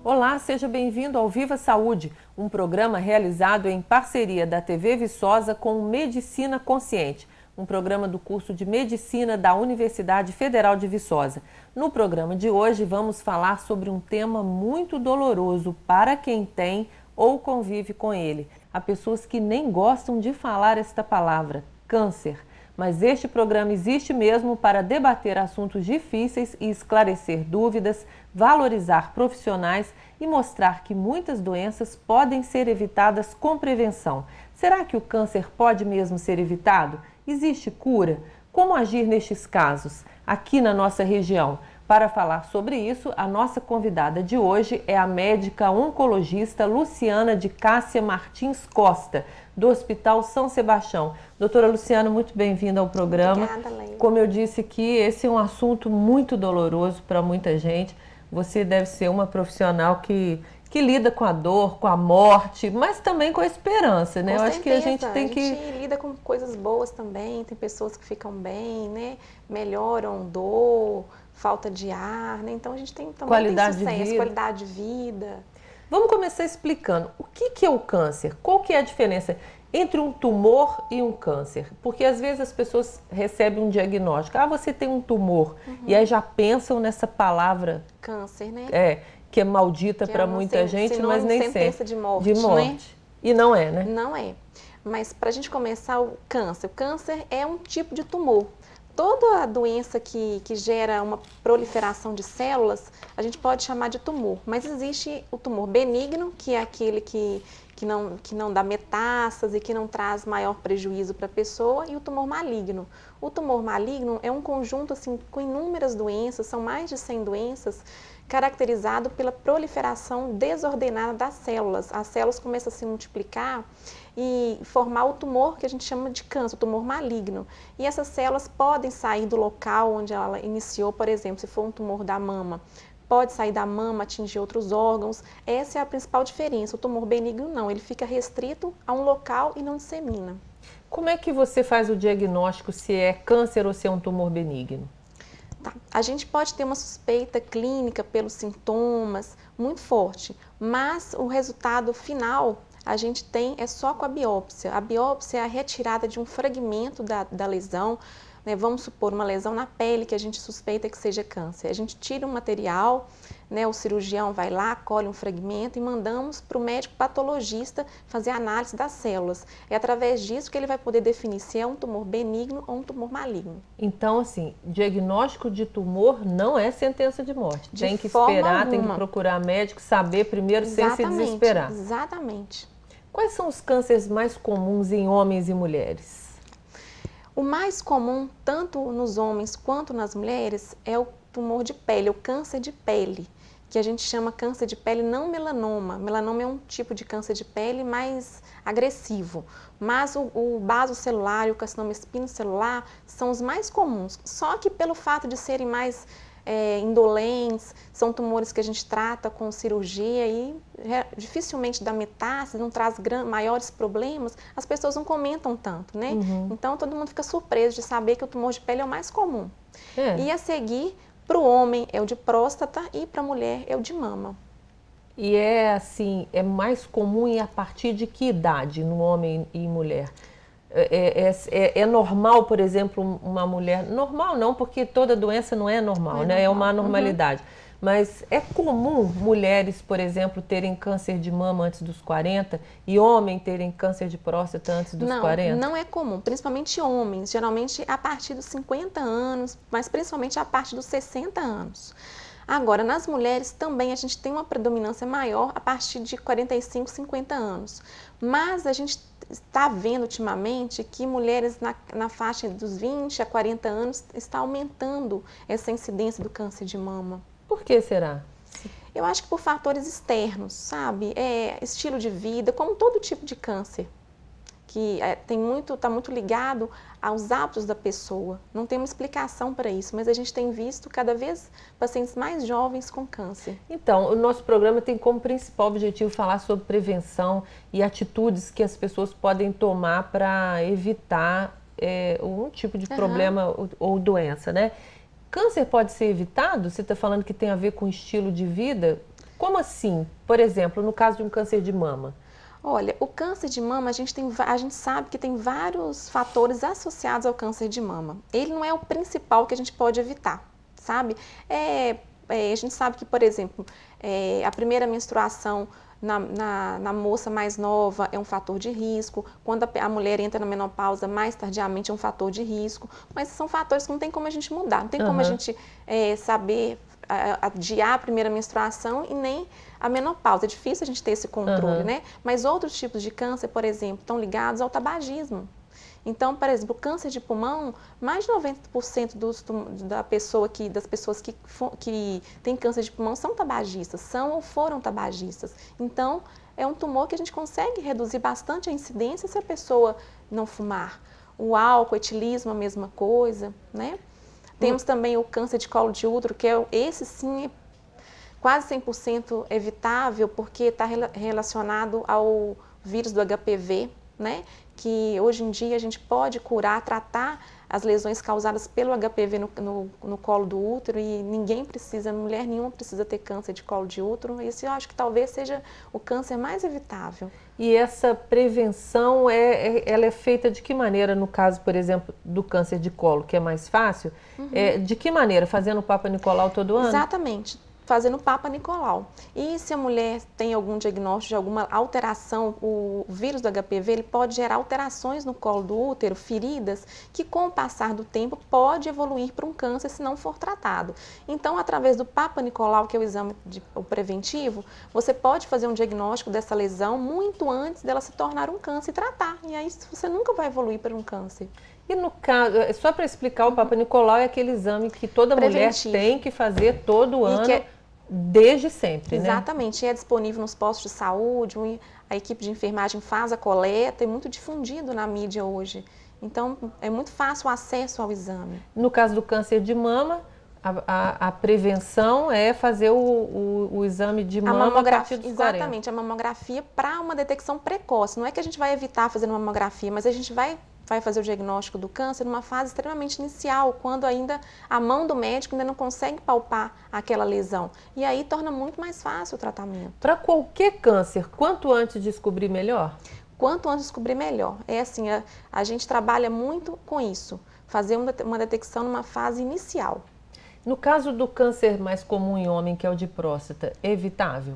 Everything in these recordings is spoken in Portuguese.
Olá, seja bem-vindo ao Viva Saúde, um programa realizado em parceria da TV Viçosa com Medicina Consciente, um programa do curso de Medicina da Universidade Federal de Viçosa. No programa de hoje vamos falar sobre um tema muito doloroso para quem tem ou convive com ele. Há pessoas que nem gostam de falar esta palavra, câncer. Mas este programa existe mesmo para debater assuntos difíceis e esclarecer dúvidas, valorizar profissionais e mostrar que muitas doenças podem ser evitadas com prevenção. Será que o câncer pode mesmo ser evitado? Existe cura? Como agir nestes casos, aqui na nossa região? Para falar sobre isso, a nossa convidada de hoje é a médica oncologista Luciana de Cássia Martins Costa, do Hospital São Sebastião. Doutora Luciana, muito bem-vinda ao programa. Obrigada, Leila. Como eu disse aqui, esse é um assunto muito doloroso para muita gente. Você deve ser uma profissional que lida com a dor, com a morte, mas também com a esperança, né? Com eu acho que a gente tem que... A gente lida com coisas boas também, tem pessoas que ficam bem, né? Melhoram dor, falta de ar, né? Então a gente tem também qualidade tem sucesso, de vida. qualidade de vida. Vamos começar explicando o que é o câncer, qual que é a diferença entre um tumor e um câncer, porque às vezes as pessoas recebem um diagnóstico, você tem um tumor, e aí já pensam nessa palavra câncer, né? Que é maldita para muita gente, mas nem sempre. Sentença de morte, né? E não é, né? Não é. Mas para a gente começar, o câncer é um tipo de tumor. Toda a doença que gera uma proliferação de células, a gente pode chamar de tumor. Mas existe o tumor benigno, que é aquele que não dá metástase, que não traz maior prejuízo para a pessoa, e o tumor maligno. O tumor maligno é um conjunto assim, com inúmeras doenças, são mais de 100 doenças, caracterizado pela proliferação desordenada das células. As células começam a se multiplicar e formar o tumor que a gente chama de câncer, o tumor maligno. E essas células podem sair do local onde ela iniciou, por exemplo, se for um tumor da mama, pode sair da mama, atingir outros órgãos. Essa é a principal diferença. O tumor benigno não, ele fica restrito a um local e não dissemina. Como é que você faz o diagnóstico se é câncer ou se é um tumor benigno? Tá. A gente pode ter uma suspeita clínica pelos sintomas muito forte, mas o resultado final a gente tem só com a biópsia. A biópsia é a retirada de um fragmento da lesão, né? Vamos supor uma lesão na pele que a gente suspeita que seja câncer. A gente tira um material, né? O cirurgião vai lá, colhe um fragmento e mandamos para o médico patologista fazer a análise das células. É através disso que ele vai poder definir se é um tumor benigno ou um tumor maligno. Então, assim, diagnóstico de tumor não é sentença de morte. Tem que esperar, tem que procurar médico, saber primeiro sem se desesperar. Exatamente. Quais são os cânceres mais comuns em homens e mulheres? O mais comum, tanto nos homens quanto nas mulheres, é o tumor de pele, o câncer de pele, que a gente chama câncer de pele não melanoma. Melanoma é um tipo de câncer de pele mais agressivo, mas o basocelular e o carcinoma espinocelular são os mais comuns, só que pelo fato de serem mais indolentes, são tumores que a gente trata com cirurgia e dificilmente dá metástase, não traz maiores problemas, as pessoas não comentam tanto, né? Então todo mundo fica surpreso de saber que o tumor de pele é o mais comum. E a seguir, para o homem é o de próstata e para a mulher é o de mama. E é mais comum e a partir de que idade no homem e mulher? É normal, por exemplo, uma mulher... Normal não, porque toda doença não é normal, né? É uma anormalidade. Mas é comum mulheres, por exemplo, terem câncer de mama antes dos 40 e homens terem câncer de próstata antes dos 40? Não é comum, principalmente homens, geralmente a partir dos 50 anos, mas principalmente a partir dos 60 anos. Agora, nas mulheres também a gente tem uma predominância maior a partir de 45, 50 anos. Mas a gente está vendo ultimamente que mulheres na faixa dos 20 a 40 anos está aumentando essa incidência do câncer de mama. Por que será? Eu acho que por fatores externos, sabe? Estilo de vida, como todo tipo de câncer, que está muito ligado aos hábitos da pessoa. Não tem uma explicação para isso, mas a gente tem visto cada vez pacientes mais jovens com câncer. Então, o nosso programa tem como principal objetivo falar sobre prevenção e atitudes que as pessoas podem tomar para evitar um tipo de problema ou doença, né? Câncer pode ser evitado? Você está falando que tem a ver com estilo de vida? Como assim? Por exemplo, no caso de um câncer de mama? Olha, o câncer de mama, a gente sabe que tem vários fatores associados ao câncer de mama. Ele não é o principal que a gente pode evitar, sabe? A gente sabe que, por exemplo, a primeira menstruação na moça mais nova é um fator de risco, quando a mulher entra na menopausa mais tardiamente é um fator de risco, mas são fatores que não tem como a gente mudar, não tem como a gente saber adiar a primeira menstruação e nem a menopausa. É difícil a gente ter esse controle, né? Mas outros tipos de câncer, por exemplo, estão ligados ao tabagismo. Então, por exemplo, o câncer de pulmão, mais de 90% das pessoas que têm câncer de pulmão são tabagistas, são ou foram tabagistas. Então, é um tumor que a gente consegue reduzir bastante a incidência se a pessoa não fumar. O álcool, o etilismo, a mesma coisa, né? Temos também o câncer de colo de útero, que esse sim é quase 100% evitável, porque está relacionado ao vírus do HPV, né? Que hoje em dia a gente pode curar, tratar as lesões causadas pelo HPV no colo do útero e mulher nenhuma precisa ter câncer de colo de útero. Esse eu acho que talvez seja o câncer mais evitável. E essa prevenção, ela é feita de que maneira, no caso, por exemplo, do câncer de colo, que é mais fácil? De que maneira? Fazendo o Papa Nicolau todo ano? Exatamente. Fazendo Papa Nicolau. E se a mulher tem algum diagnóstico de alguma alteração, o vírus do HPV ele pode gerar alterações no colo do útero, feridas, que com o passar do tempo pode evoluir para um câncer se não for tratado. Então, através do Papa Nicolau, que é o exame o preventivo, você pode fazer um diagnóstico dessa lesão muito antes dela se tornar um câncer e tratar. E aí você nunca vai evoluir para um câncer. E no caso, só para explicar, o Papa Nicolau é aquele exame que toda mulher tem que fazer todo ano, desde sempre, né? Exatamente, é disponível nos postos de saúde, a equipe de enfermagem faz a coleta, é muito difundido na mídia hoje. Então, é muito fácil o acesso ao exame. No caso do câncer de mama, a prevenção é fazer o exame de mama a partir dos 40. Exatamente, a mamografia para uma detecção precoce. Não é que a gente vai evitar fazer uma mamografia, mas a gente vai fazer o diagnóstico do câncer numa fase extremamente inicial, quando ainda a mão do médico ainda não consegue palpar aquela lesão. E aí torna muito mais fácil o tratamento. Para qualquer câncer, quanto antes descobrir melhor? Quanto antes descobrir melhor. É assim, a gente trabalha muito com isso, fazer uma detecção numa fase inicial. No caso do câncer mais comum em homem, que é o de próstata, é evitável?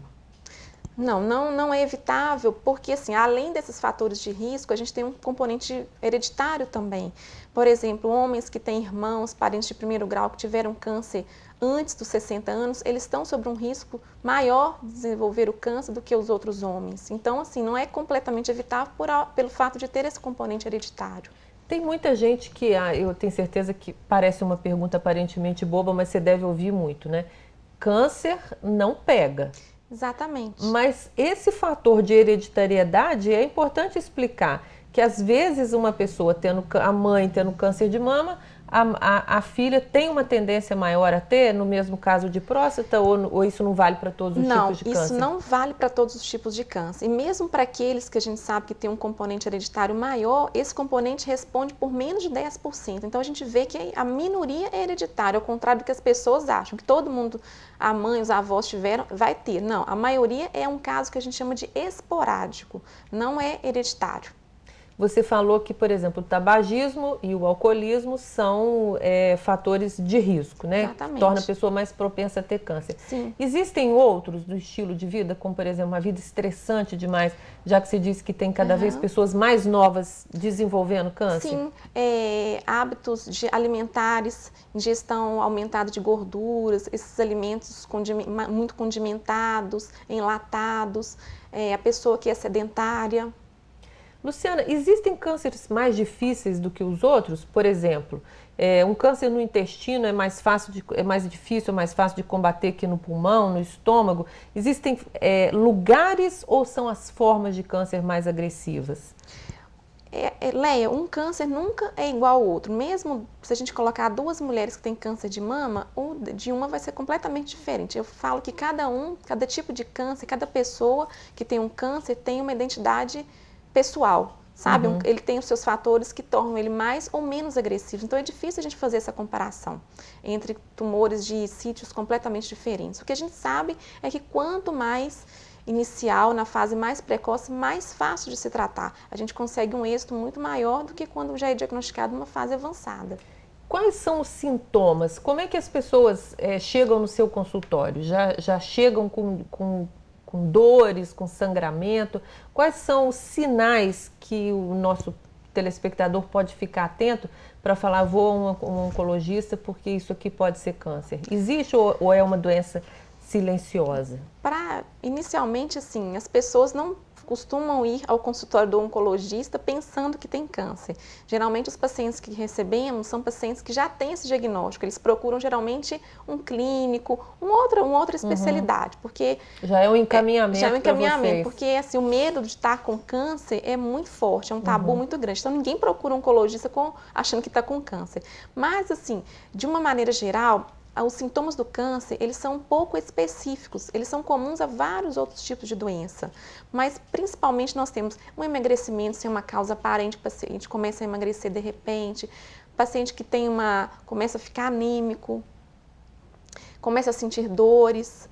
Não é evitável, porque assim, além desses fatores de risco, a gente tem um componente hereditário também. Por exemplo, homens que têm irmãos, parentes de primeiro grau que tiveram câncer antes dos 60 anos, eles estão sob um risco maior de desenvolver o câncer do que os outros homens. Então, assim, não é completamente evitável pelo fato de ter esse componente hereditário. Tem muita gente que, eu tenho certeza que parece uma pergunta aparentemente boba, mas você deve ouvir muito, né? Câncer não pega. Exatamente. Mas esse fator de hereditariedade é importante explicar que às vezes uma pessoa a mãe tendo câncer de mama, a filha tem uma tendência maior a ter, no mesmo caso de próstata, ou isso não vale para todos os tipos de câncer? Não, isso não vale para todos os tipos de câncer. E mesmo para aqueles que a gente sabe que tem um componente hereditário maior, esse componente responde por menos de 10%. Então a gente vê que a minoria é hereditária, ao contrário do que as pessoas acham, que todo mundo, a mãe, os avós tiveram, vai ter. Não, a maioria é um caso que a gente chama de esporádico, não é hereditário. Você falou que, por exemplo, o tabagismo e o alcoolismo são fatores de risco, né? Exatamente. Torna a pessoa mais propensa a ter câncer. Sim. Existem outros do estilo de vida, como, por exemplo, uma vida estressante demais, já que você disse que tem cada vez pessoas mais novas desenvolvendo câncer? Sim, hábitos alimentares, ingestão aumentada de gorduras, esses alimentos muito condimentados, enlatados, a pessoa que é sedentária. Luciana, existem cânceres mais difíceis do que os outros? Por exemplo, um câncer no intestino é mais difícil, é mais fácil de combater que no pulmão, no estômago? Existem lugares ou são as formas de câncer mais agressivas? Leia, um câncer nunca é igual ao outro. Mesmo se a gente colocar duas mulheres que têm câncer de mama, o de uma vai ser completamente diferente. Eu falo que cada tipo de câncer, cada pessoa que tem um câncer tem uma identidade pessoal, sabe? Ele tem os seus fatores que tornam ele mais ou menos agressivo. Então, é difícil a gente fazer essa comparação entre tumores de sítios completamente diferentes. O que a gente sabe é que quanto mais inicial, na fase mais precoce, mais fácil de se tratar. A gente consegue um êxito muito maior do que quando já é diagnosticado uma fase avançada. Quais são os sintomas? Como é que as pessoas chegam no seu consultório? Já chegam com dores, com sangramento? Quais são os sinais que o nosso telespectador pode ficar atento para falar, vou a um oncologista porque isso aqui pode ser câncer? Existe ou é uma doença silenciosa? Inicialmente, assim, as pessoas não costumam ir ao consultório do oncologista pensando que tem câncer. Geralmente, os pacientes que recebemos são pacientes que já têm esse diagnóstico. Eles procuram, geralmente, um clínico, uma outra especialidade, porque... Já é um encaminhamento Já é um encaminhamento, vocês. porque assim, o medo de estar com câncer é muito forte, é um tabu muito grande. Então, ninguém procura um oncologista achando que está com câncer. Mas, assim, de uma maneira geral, os sintomas do câncer, eles são um pouco específicos, eles são comuns a vários outros tipos de doença, mas principalmente nós temos um emagrecimento sem uma causa aparente, o paciente começa a emagrecer de repente, paciente que começa a ficar anêmico, começa a sentir dores,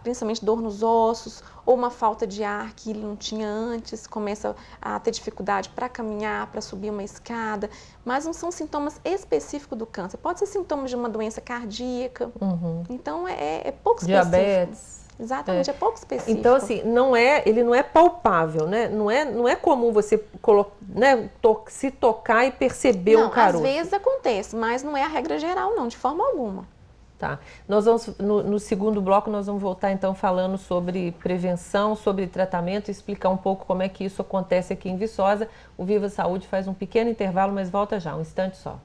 principalmente dor nos ossos, ou uma falta de ar que ele não tinha antes, começa a ter dificuldade para caminhar, para subir uma escada, mas não são sintomas específicos do câncer. Pode ser sintomas de uma doença cardíaca, então é pouco específico. Diabetes. Exatamente, é pouco específico. Então, assim, ele não é palpável, né? Não é comum você se tocar e perceber um caroço. Às vezes acontece, mas não é a regra geral, não, de forma alguma. Tá. Nós vamos, no segundo bloco, nós vamos voltar então falando sobre prevenção, sobre tratamento e explicar um pouco como é que isso acontece aqui em Viçosa. O Viva Saúde faz um pequeno intervalo, mas volta já, um instante só.